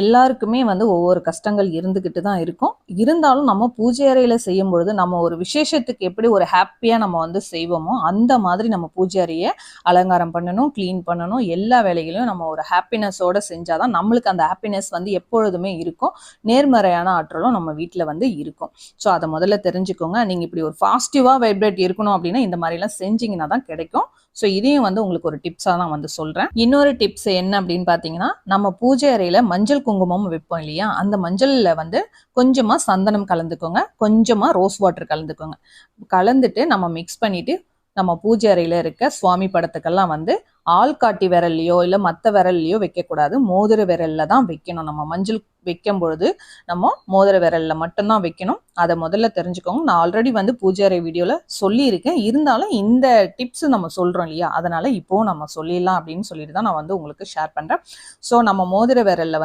எல்லாருக்குமே வந்து ஒவ்வொரு கஷ்டங்கள் இருந்துகிட்டு தான் இருக்கும். இருந்தாலும் நம்ம பூஜை அறையில செய்யும் பொழுது நம்ம ஒரு விசேஷத்துக்கு எப்படி ஒரு ஹாப்பியா நம்ம வந்து செய்வோமோ அந்த மாதிரி நம்ம பூஜை அறையை அலங்காரம் பண்ணணும், கிளீன் பண்ணணும். எல்லா வேலைகளையும் நம்ம ஒரு ஹாப்பினஸோட செஞ்சாதான் நம்மளுக்கு அந்த ஹாப்பினஸ் வந்து எப்பொழுதுமே இருக்கும். நேர்மறையான ஆற்றலும் நம்ம வீட்டில் வந்து இருக்கும். ஸோ அதை முதல்ல தெரிஞ்சுக்கோங்க. நீங்க இப்படி ஒரு பாசிட்டிவா வைப்ரேட் இருக்கணும் அப்படின்னா இந்த மாதிரி எல்லாம் செஞ்சீங்கன்னா தான் கிடைக்கும். ஸோ இதையும் வந்து உங்களுக்கு ஒரு டிப்ஸா தான் வந்து சொல்றேன். இன்னொரு டிப்ஸ் என்ன அப்படின்னு பாத்தீங்கன்னா, நம்ம பூஜை அறையில மஞ்சள் குங்குமம் வைப்போம் இல்லையா, அந்த மஞ்சள்ல வந்து கொஞ்சமா சந்தனம் கலந்துக்கோங்க, கொஞ்சமா ரோஸ் வாட்டர் கலந்துக்கோங்க. கலந்துட்டு நம்ம மிக்ஸ் பண்ணிட்டு நம்ம பூஜை அறையில இருக்க சுவாமி படத்துக்கெல்லாம் வந்து ஆள்காட்டி விரல்லையோ இல்ல மத்த விரல்லையோ வைக்கக்கூடாது, மோதிர விரல்ல தான் வைக்கணும். நம்ம மஞ்சள் வைக்கும் பொழுது நம்ம மோதிர விரல்ல மட்டும்தான் வைக்கணும். அதை முதல்ல தெரிஞ்சுக்கோங்க. நான் ஆல்ரெடி வந்து பூஜை அறை வீடியோல சொல்லியிருக்கேன். இருந்தாலும் இந்த டிப்ஸ் நம்ம சொல்றோம் இல்லையா, அதனால இப்போ நம்ம சொல்லிடலாம் அப்படின்னு சொல்லிட்டு தான் நான் வந்து உங்களுக்கு ஷேர் பண்றேன். ஸோ நம்ம மோதிர விரல்ல வந்து